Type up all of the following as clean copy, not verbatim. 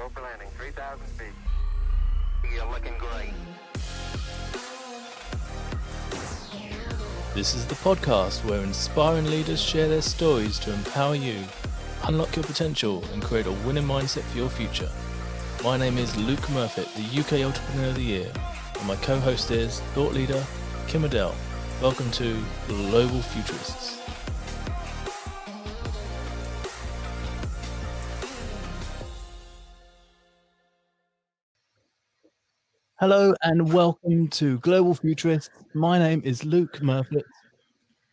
Go for landing, 3,000 feet. You're looking great. This is the podcast where inspiring leaders share their stories to empower you, unlock your potential, and create a winning mindset for your future. My name is Luke Murfitt, the UK Entrepreneur of the Year, and my co-host is thought leader Kim Adele. Welcome to Global Futurists. Hello and welcome to Global Futurists. My name is Luke Murfitt.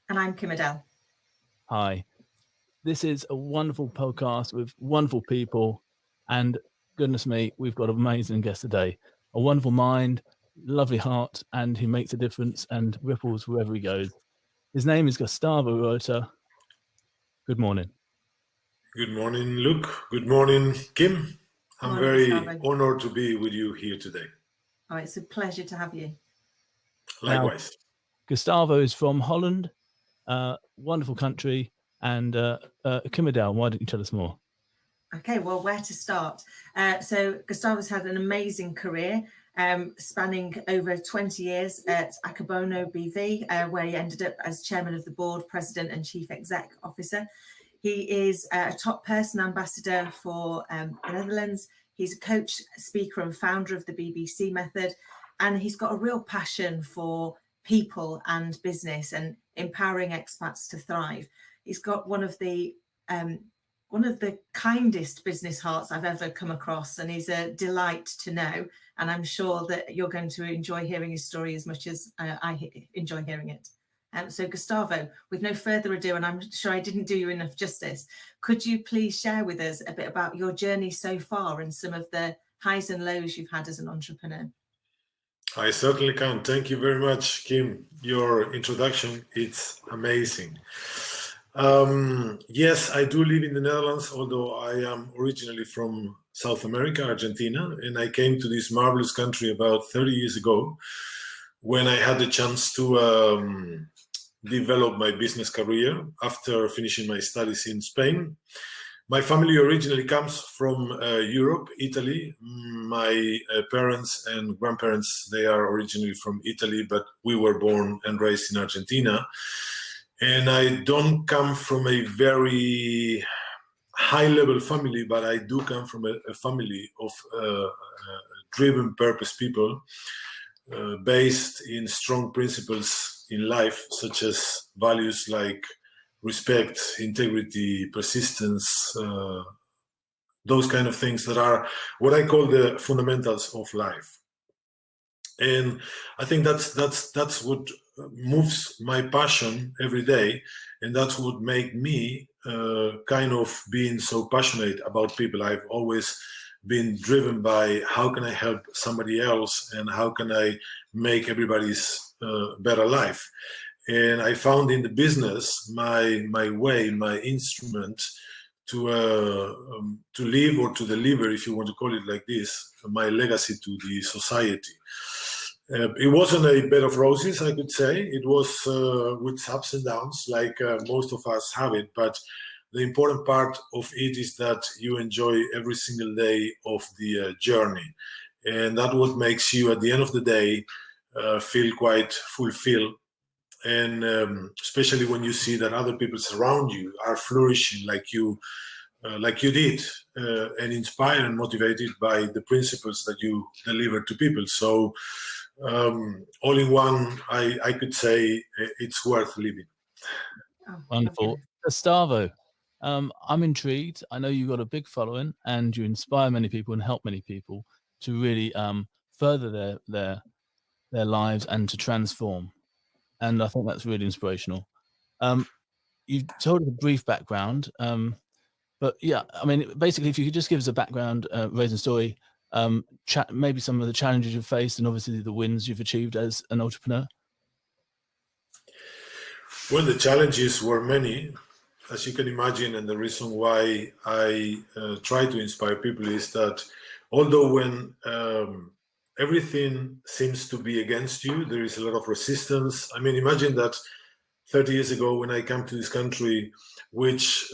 And I'm Kim Adele. Hi. This is a wonderful podcast with wonderful people, and goodness me, we've got an amazing guest today. A wonderful mind, lovely heart, and he makes a difference and ripples wherever he goes. His name is Gustavo Rota. Good morning. Good morning, Luke. Good morning, Kim. I'm Morning, very Gustavo. honored to be with you here today. Oh, it's a pleasure to have you. Likewise. Gustavo is from Holland, wonderful country, and Kim Adele, why don't you tell us more? Okay, well, where to start? So Gustavo's had an amazing career, spanning over 20 years at Akabono BV, where he ended up as chairman of the board, president and chief exec officer. He is a top person ambassador for the Netherlands. He's a coach, speaker and founder of the BBC method, and he's got a real passion for people and business and empowering expats to thrive. He's got one of the kindest business hearts I've ever come across, and he's a delight to know. And I'm sure that you're going to enjoy hearing his story as much as I enjoy hearing it. So Gustavo, with no further ado, and I'm sure I didn't do you enough justice, could you please share with us a bit about your journey so far and some of the highs and lows you've had as an entrepreneur? I certainly can. Thank you very much, Kim. Your introduction, it's amazing. Yes, I do live in the Netherlands, although I am originally from South America, Argentina, and I came to this marvelous country about 30 years ago when I had the chance to develop my business career after finishing my studies in Spain. My family originally comes from Europe, Italy. My parents and grandparents, they are originally from Italy, but we were born and raised in Argentina. And I don't come from a very high-level family, but I do come from a family of driven purpose people based in strong principles in life, such as values like respect, integrity, persistence, those kind of things that are what I call the fundamentals of life. And I think that's what moves my passion every day, and that's what make me kind of being so passionate about people. I've always been driven by how can I help somebody else and how can I make everybody's better life. And I found in the business my way, my instrument to live or to deliver, if you want to call it like this, my legacy to the society. It wasn't a bed of roses, I could say. It was with ups and downs, like most of us have it. But the important part of it is that you enjoy every single day of the journey. And that's what makes you, at the end of the day, feel quite fulfilled. And especially when you see that other people around you are flourishing like you did, and inspired and motivated by the principles that you deliver to people. So all in one, I could say it's worth living. Oh, Wonderful. okay. Gustavo, I'm intrigued. I know you've got a big following and you inspire many people and help many people to really further their lives and to transform. And I think that's really inspirational. You've told us a brief background, but yeah, I mean, basically, if you could just give us a background, raising story, maybe some of the challenges you've faced and obviously the wins you've achieved as an entrepreneur. Well, the challenges were many, as you can imagine, and the reason why I try to inspire people is that although when everything seems to be against you, there is a lot of resistance. I mean, imagine that 30 years ago when I came to this country, which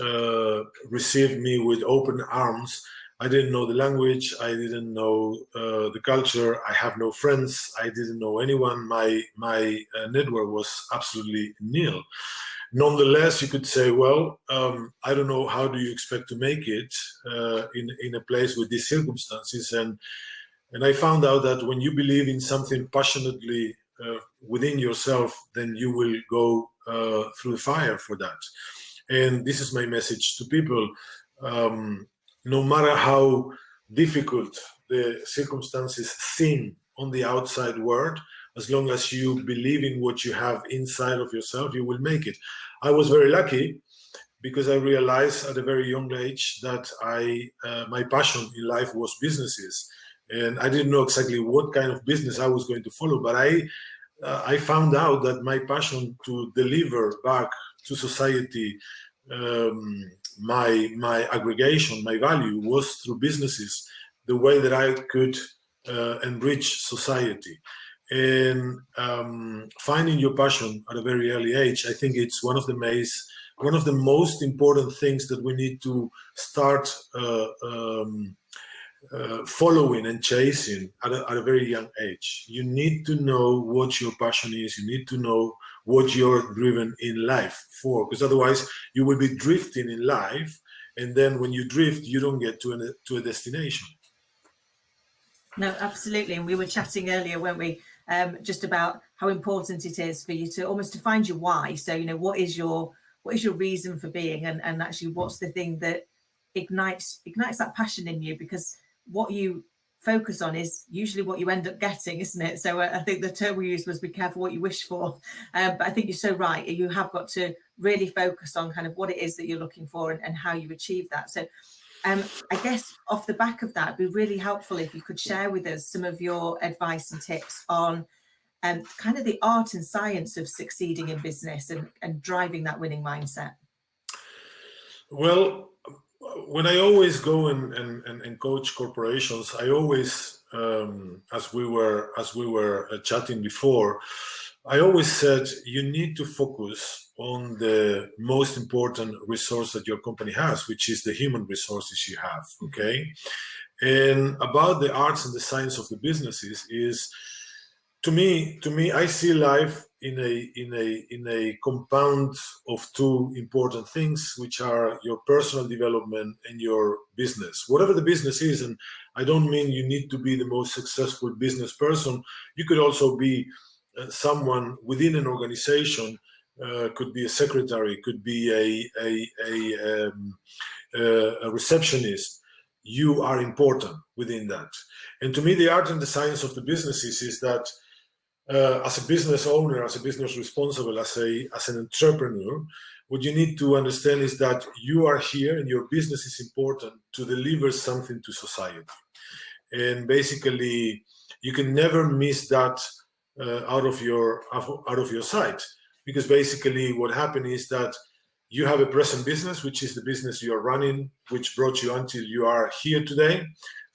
received me with open arms, I didn't know the language. I didn't know the culture. I have no friends. I didn't know anyone. My network was absolutely nil. Nonetheless, you could say, well, I don't know, how do you expect to make it in a place with these circumstances? And I found out that when you believe in something passionately within yourself, then you will go through the fire for that. And this is my message to people. No matter how difficult the circumstances seem on the outside world, as long as you believe in what you have inside of yourself, you will make it. I was very lucky because I realized at a very young age that my passion in life was businesses. And I didn't know exactly what kind of business I was going to follow, but I found out that my passion to deliver back to society my aggregation, my value, was through businesses, the way that I could enrich society. And finding your passion at a very early age, I think it's one of the most important things that we need to start following and chasing at a very young age. You need to know what your passion is. You need to know what you're driven in life for, because otherwise you will be drifting in life, and then when you drift, you don't get to a destination. No, absolutely. And we were chatting earlier, weren't we, just about how important it is for you to almost to find your why. So, you know, what is your reason for being, and actually what's the thing that ignites that passion in you, because what you focus on is usually what you end up getting, isn't it? So I think the term we used was be careful what you wish for. But I think you're so right. You have got to really focus on kind of what it is that you're looking for and how you achieve that. So I guess off the back of that, it'd be really helpful if you could share with us some of your advice and tips on kind of the art and science of succeeding in business and driving that winning mindset. Well, when I always go and coach corporations, I always, as we were chatting before, I always said you need to focus on the most important resource that your company has, which is the human resources you have. Okay, and about the arts and the science of the businesses is, to me, I see life in a compound of two important things, which are your personal development and your business. Whatever the business is, and I don't mean you need to be the most successful business person. You could also be someone within an organization. Could be a secretary, could be a receptionist. You are important within that. And to me, the art and the science of the businesses is that as a business owner, as a business responsible, as an entrepreneur, what you need to understand is that you are here and your business is important to deliver something to society. And basically, you can never miss that out of your sight, because basically what happened is that you have a present business, which is the business you are running, which brought you until you are here today.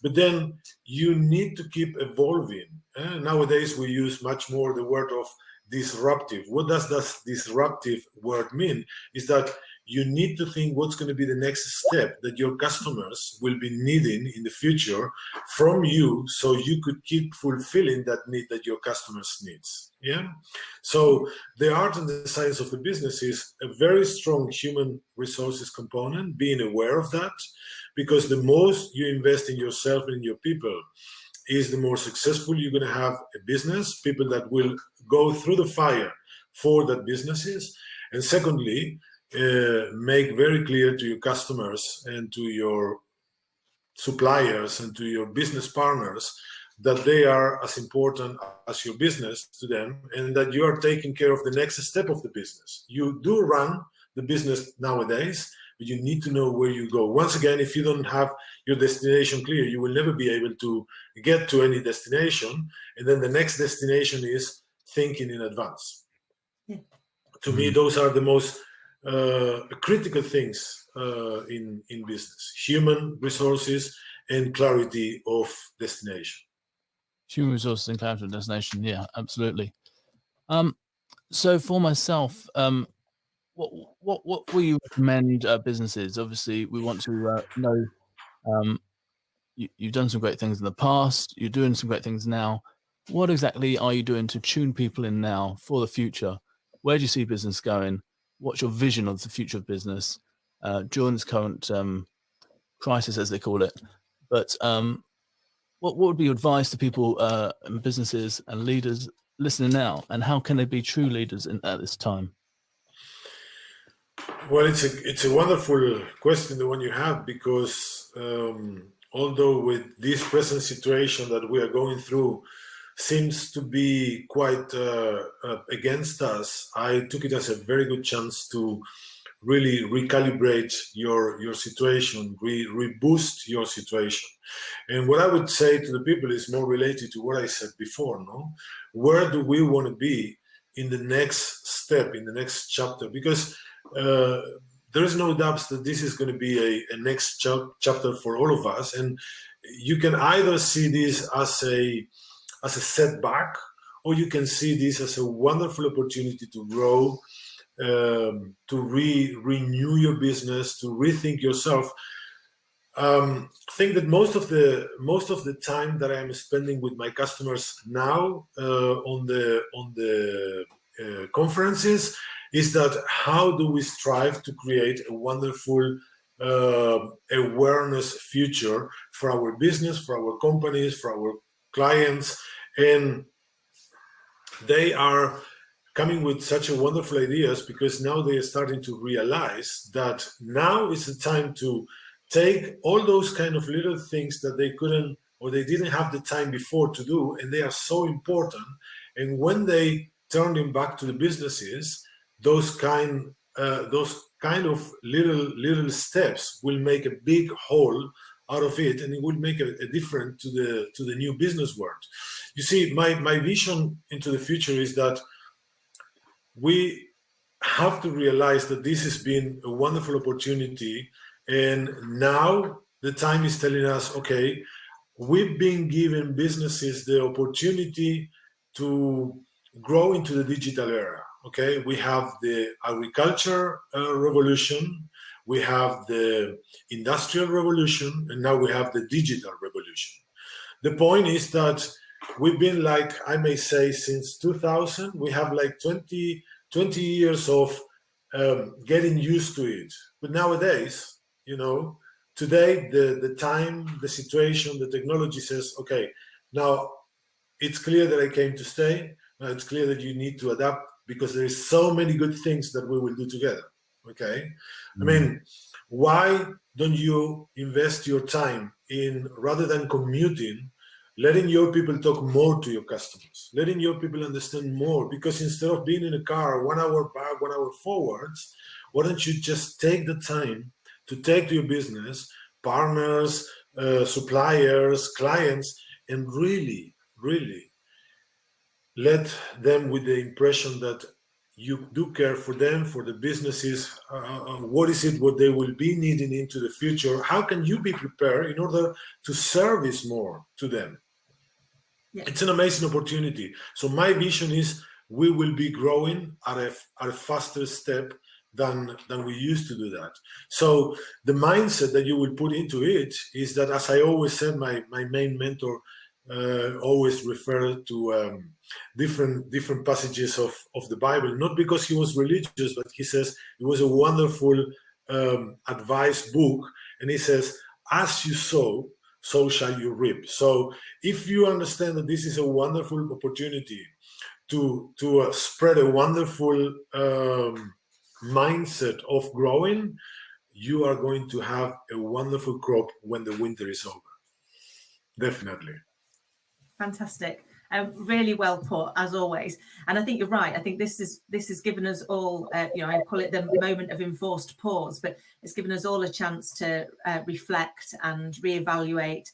But then you need to keep evolving. Nowadays, we use much more the word of disruptive. What does that disruptive word mean? Is that you need to think what's going to be the next step that your customers will be needing in the future from you, so you could keep fulfilling that need that your customers needs. Yeah. So the art and the science of the business is a very strong human resources component, being aware of that, because the most you invest in yourself and in your people is the more successful you're going to have a business, people that will go through the fire for that businesses. And secondly, make very clear to your customers and to your suppliers and to your business partners that they are as important as your business to them, and that you are taking care of the next step of the business. You do run the business nowadays, but you need to know where you go. Once again, if you don't have your destination clear, you will never be able to get to any destination. And then the next destination is thinking in advance. Yeah. To me, those are the most critical things in business: human resources and clarity of destination. Human resources and clarity of destination. Yeah, absolutely. So for myself, what will you recommend businesses? Obviously, we want to know you've done some great things in the past. You're doing some great things now. What exactly are you doing to tune people in now for the future? Where do you see business going? What's your vision of the future of business during this current crisis, as they call it? But what would be your advice to people and businesses and leaders listening now, and how can they be true leaders at this time? Well, it's a wonderful question, the one you have, because although with this present situation that we are going through seems to be quite against us, I took it as a very good chance to really recalibrate your situation, reboost your situation. And what I would say to the people is more related to what I said before, no? Where do we want to be in the next step, in the next chapter? Because there is no doubt that this is going to be a next chapter for all of us. And you can either see this as a setback, or you can see this as a wonderful opportunity to grow, to renew your business, to rethink yourself. I think that most of the time that I'm spending with my customers now on the conferences is that how do we strive to create a wonderful awareness future for our business, for our companies, for our clients. And they are coming with such a wonderful ideas, because now they are starting to realize that now is the time to take all those kind of little things that they couldn't or they didn't have the time before to do, and they are so important. And when they turn them back to the businesses, those kind of little steps will make a big whole out of it, and it will make a difference to the new business world. You see, my vision into the future is that we have to realize that this has been a wonderful opportunity, and now the time is telling us, okay, we've been giving businesses the opportunity to grow into the digital era. Okay, we have the agriculture revolution, we have the industrial revolution, and now we have the digital revolution. The point is that we've been, like I may say, since 2000, we have like 20 years of getting used to it. But nowadays, today, the time, the situation, the technology says, okay, now it's clear that I came to stay. Now it's clear that you need to adapt, because there is so many good things that we will do together. Okay. I mean, why don't you invest your time in, rather than commuting, letting your people talk more to your customers, letting your people understand more? Because instead of being in a car 1 hour back, 1 hour forwards, why don't you just take the time to take to your business, partners, suppliers, clients, and really, really let them with the impression that you do care for them, for the businesses. What is it, what they will be needing into the future? How can you be prepared in order to service more to them? Yeah. It's an amazing opportunity. So my vision is we will be growing at a faster step than we used to do that. So the mindset that you will put into it is that, as I always said, my main mentor always referred to different passages of the Bible, not because he was religious, but he says it was a wonderful advice book, and he says, as you sow, so shall you reap. So if you understand that this is a wonderful opportunity to spread a wonderful mindset of growing, you are going to have a wonderful crop when the winter is over. Definitely. Fantastic. Really well put, as always. And I think you're right. I think this has given us all, I call it the moment of enforced pause, but it's given us all a chance to reflect and reevaluate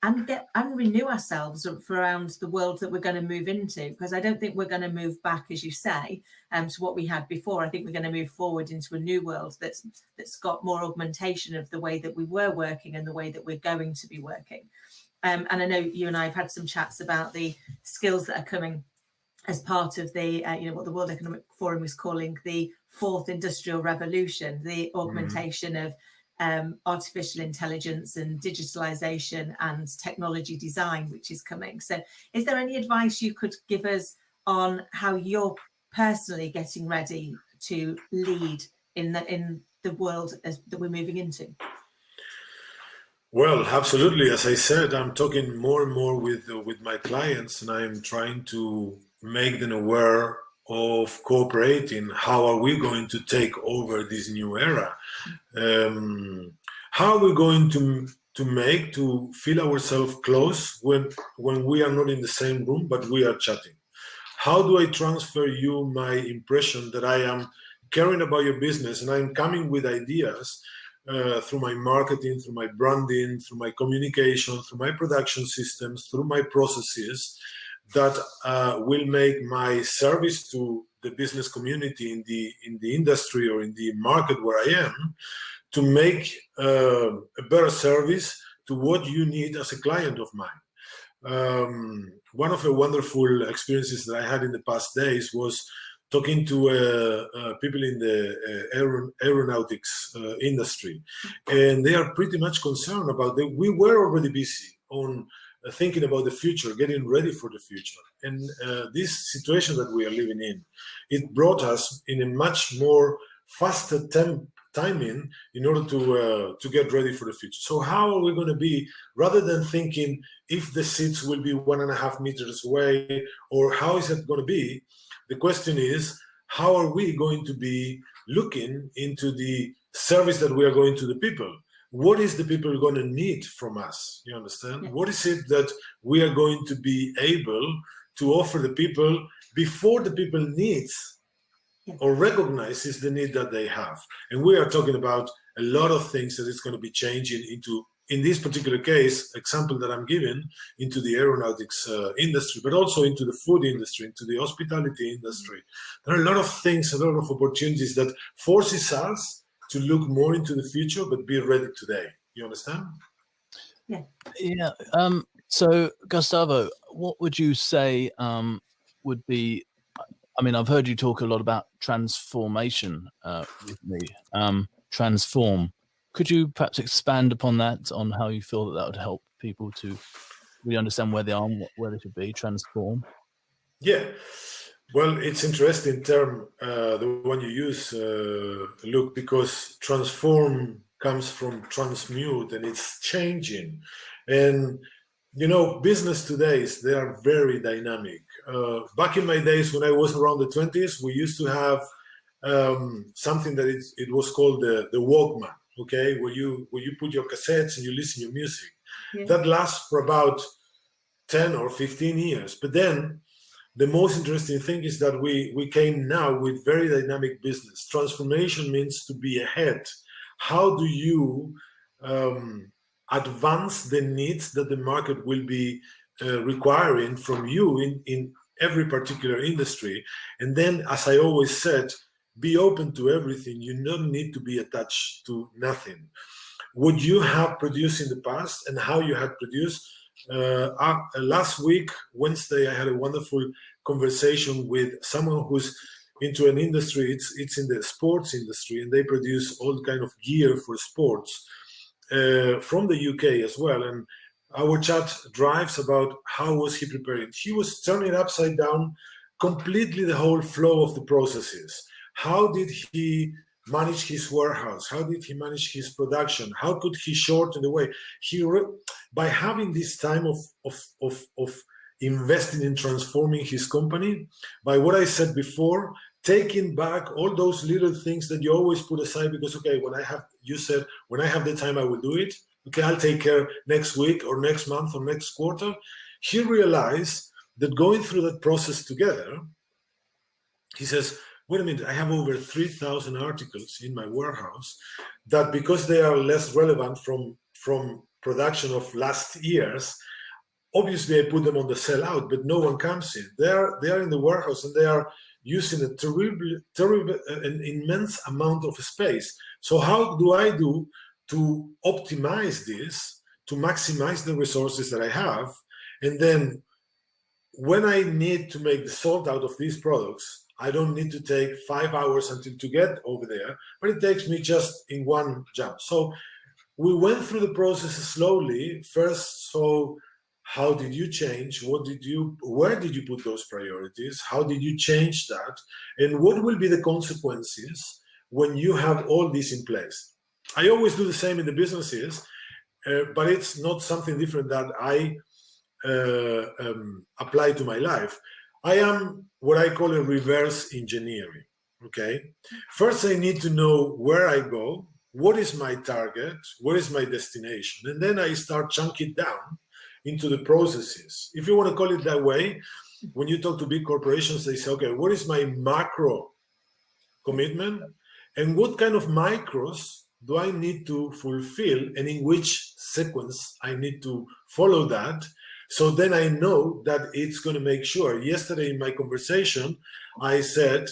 and renew ourselves around the world that we're going to move into. Because I don't think we're going to move back, as you say, to what we had before. I think we're going to move forward into a new world that's got more augmentation of the way that we were working and the way that we're going to be working. And I know you and I have had some chats about the skills that are coming as part of the, what the World Economic Forum is calling the fourth industrial revolution, the augmentation of artificial intelligence and digitalization and technology design, which is coming. So is there any advice you could give us on how you're personally getting ready to lead in the world that we're moving into? Well, absolutely. As I said, I'm talking more and more with my clients, and I'm trying to make them aware of cooperating. How are we going to take over this new era? How are we going to feel ourselves close when we are not in the same room, but we are chatting? How do I transfer you my impression that I am caring about your business and I'm coming with ideas through my marketing, through my branding, through my communication, through my production systems, through my processes that will make my service to the business community in the industry or in the market where I am to make a better service to what you need as a client of mine. One of the wonderful experiences that I had in the past days was talking to people in the aeronautics industry, and they are pretty much concerned about that. We were already busy on thinking about the future, getting ready for the future, and this situation that we are living in, it brought us in a much more faster timing in order to get ready for the future. So how are we going to be, rather than thinking if the seats will be 1.5 meters away or how is it going to be, the question is, how are we going to be looking into the service that we are going to the people? What is the people going to need from us? You understand? Yeah. What is it that we are going to be able to offer the people before the people needs or recognizes the need that they have? And we are talking about a lot of things that is going to be changing into, in this particular case, example that I'm giving, into the aeronautics industry, but also into the food industry, into the hospitality industry. There are a lot of things, a lot of opportunities that forces us to look more into the future, but be ready today. You understand? Yeah. Yeah. So, Gustavo, what would you say would be? I mean, I've heard you talk a lot about transformation with me. Transform. Could you perhaps expand upon that, on how you feel that would help people to really understand where they are and where they should be? Transform. Yeah. Well, it's interesting term, the one you use, Luke, because transform comes from transmute, and it's changing. And you know, business today they are very dynamic. Back in my days when I was around the 20s, we used to have something that it was called the Walkman. Okay, where you put your cassettes and you listen to your music. Yeah. That lasts for about 10 or 15 years. But then the most interesting thing is that we came now with very dynamic business. Transformation means to be ahead. How do you advance the needs that the market will be requiring from you in every particular industry? And then, as I always said, be open to everything. You don't need to be attached to nothing. What you have produced in the past and how you had produced. Last week, Wednesday, I had a wonderful conversation with someone who's into an industry. It's in the sports industry, and they produce all kind of gear for sports from the UK as well. And our chat drives about how was he preparing. He was turning upside down completely the whole flow of the processes. How did he manage his warehouse? How did he manage his production? How could he shorten the way? By having this time of investing in transforming his company, by what I said before, taking back all those little things that you always put aside because, okay, when I have the time, I will do it. Okay, I'll take care next week or next month or next quarter. He realized that going through that process together, he says, wait a minute, I have over 3,000 articles in my warehouse that because they are less relevant from production of last years, obviously I put them on the sell out, but no one comes in. They are in the warehouse and they are using a terrible, an immense amount of space. So how do I do to optimize this, to maximize the resources that I have? And then when I need to make the salt out of these products, I don't need to take 5 hours until to get over there, but it takes me just in one jump. So we went through the process slowly. First, so how did you change? Where did you put those priorities? How did you change that? And what will be the consequences when you have all this in place? I always do the same in the businesses, but it's not something different that I apply to my life. I am what I call a reverse engineering, okay? First, I need to know where I go, what is my target, where is my destination, and then I start chunking it down into the processes. If you want to call it that way, when you talk to big corporations, they say, okay, what is my macro commitment, and what kind of micros do I need to fulfill, and in which sequence I need to follow that? So then I know that it's going to make sure. Yesterday in my conversation, I said,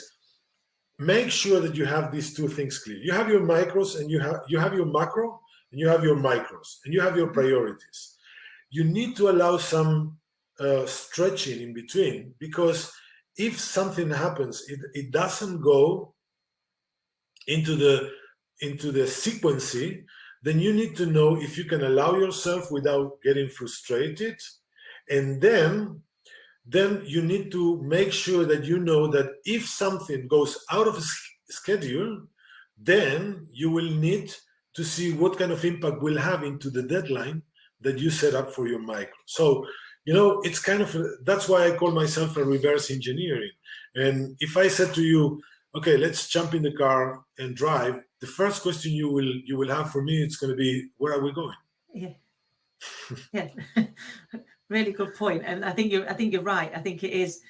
make sure that you have these two things clear. You have your micros, and you have your macro, and you have your micros, and you have your priorities. You need to allow some stretching in between, because if something happens, it doesn't go into the sequencing, then you need to know if you can allow yourself without getting frustrated. And then you need to make sure that you know that if something goes out of schedule, then you will need to see what kind of impact will have into the deadline that you set up for your micro. So, it's kind of, that's why I call myself a reverse engineering. And if I said to you, okay, let's jump in the car and drive, the first question you will have for me, it's going to be, where are we going? Yeah. Really good point. And I think you're right. I think it is,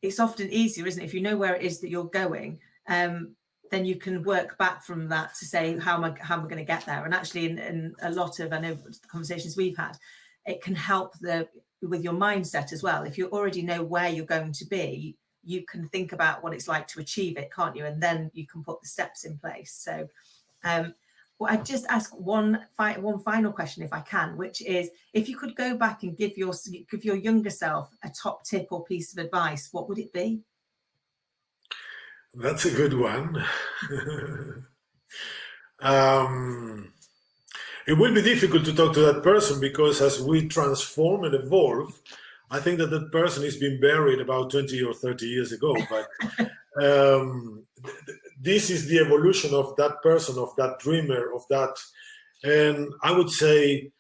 it's often easier, isn't it? If you know where it is that you're going, then you can work back from that to say, how am I going to get there? And actually in a lot of, I know, the conversations we've had, it can help with your mindset as well. If you already know where you're going to be, you can think about what it's like to achieve it, can't you? And then you can put the steps in place. So well, I'd just ask one final question, if I can, which is, if you could go back and give your younger self a top tip or piece of advice, what would it be? That's a good one. It will be difficult to talk to that person, because as we transform and evolve, I think that that person has been buried about 20 or 30 years ago. But this is the evolution of that person, of that dreamer, of that. And I would say,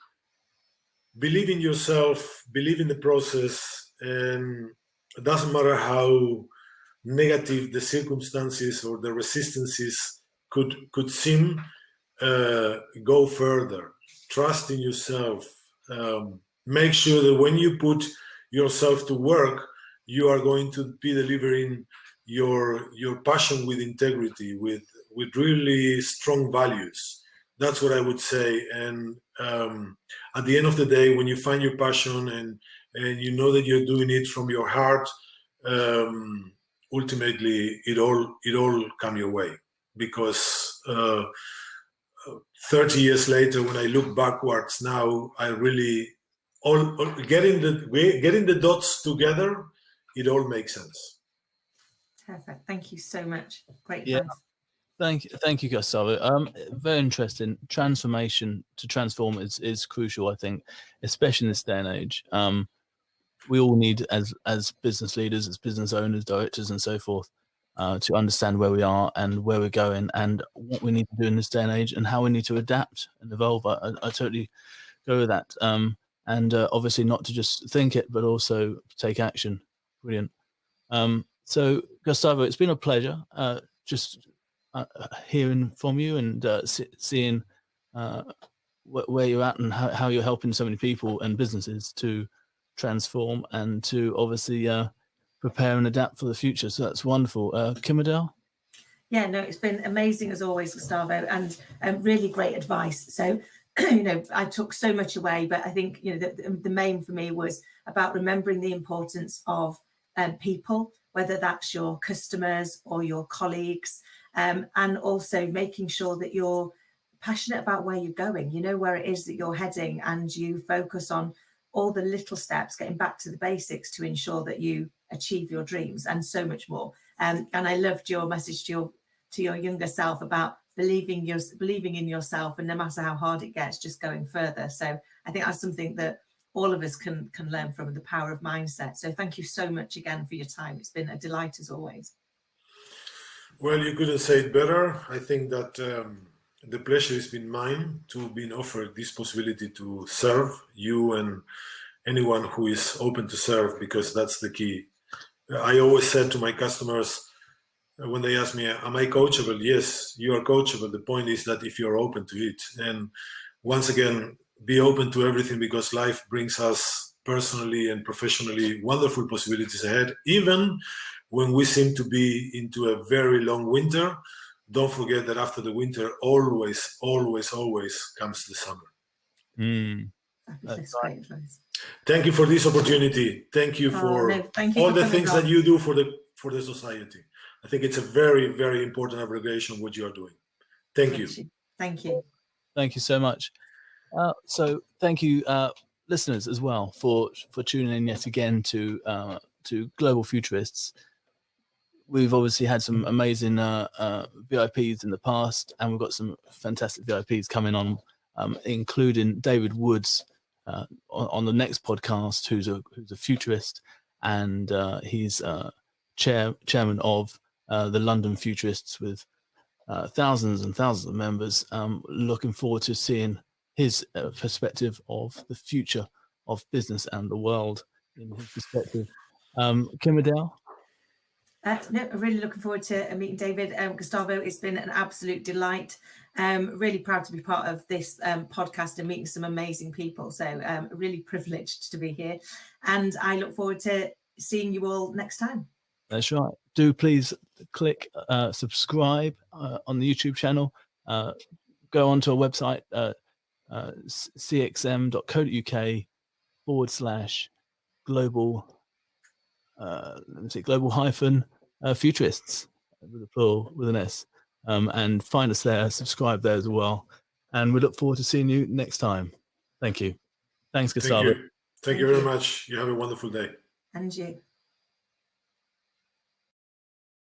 believe in yourself, believe in the process, and it doesn't matter how negative the circumstances or the resistances could seem, go further. Trust in yourself. Make sure that when you put yourself to work, you are going to be delivering your passion with integrity, with really strong values. That's what I would say. And at the end of the day, when you find your passion and you know that you're doing it from your heart, ultimately it all come your way. Because 30 years later, when I look backwards now, I really getting the dots together, it all makes sense. Perfect. Thank you so much. Great. Yeah. Thank you, Gustavo. Very interesting. Transformation to transform is crucial, I think, especially in this day and age. We all need, as business leaders, as business owners, directors, and so forth, to understand where we are and where we're going, and what we need to do in this day and age, and how we need to adapt and evolve. I totally go with that. And obviously not to just think it, but also take action. Brilliant. So Gustavo, it's been a pleasure just hearing from you and seeing where you're at and how you're helping so many people and businesses to transform and to obviously prepare and adapt for the future. So that's wonderful. Kimmerdale? Yeah, no, it's been amazing as always, Gustavo, and really great advice. So, I took so much away, but I think, the main for me was about remembering the importance of people, whether that's your customers or your colleagues, and also making sure that you're passionate about where you're going, where it is that you're heading, and you focus on all the little steps, getting back to the basics to ensure that you achieve your dreams, and so much more. And I loved your message to your younger self about believing in yourself, and no matter how hard it gets, just going further. So I think that's something that all of us can learn from, the power of mindset. So thank you so much again for your time. It's been a delight as always. Well, you couldn't say it better. I think that the pleasure has been mine to be offered this possibility to serve you and anyone who is open to serve, because that's the key. I always said to my customers when they ask me, am I coachable? Yes, you are coachable. The point is that if you're open to it, and once again, be open to everything, because life brings us personally and professionally wonderful possibilities ahead. Even when we seem to be into a very long winter, don't forget that after the winter, always, always, always comes the summer. That's great advice. Thank you for this opportunity. Thank you for thank you all for the coming things on. that you do for the society. I think it's a very, very important aggregation what you are doing. Thank you. Thank you. Thank you so much. So thank you, listeners, as well, for tuning in yet again to Global Futurists. We've obviously had some amazing VIPs in the past, and we've got some fantastic VIPs coming on, including David Woods on the next podcast, who's a futurist, and he's chairman of the London Futurists with thousands and thousands of members. Looking forward to seeing his perspective of the future of business and the world in his perspective. Kim Adele? No, I'm really looking forward to meeting David. Gustavo, it's been an absolute delight. Really proud to be part of this podcast and meeting some amazing people. So really privileged to be here. And I look forward to seeing you all next time. That's right. Do please click subscribe on the YouTube channel. Go onto our website, cxm.co.uk/global, global hyphen futurists with a plural with an S, and find us there, subscribe there as well. And we look forward to seeing you next time. Thank you. Thanks, Gustavo. Thank you very much. You have a wonderful day. And you.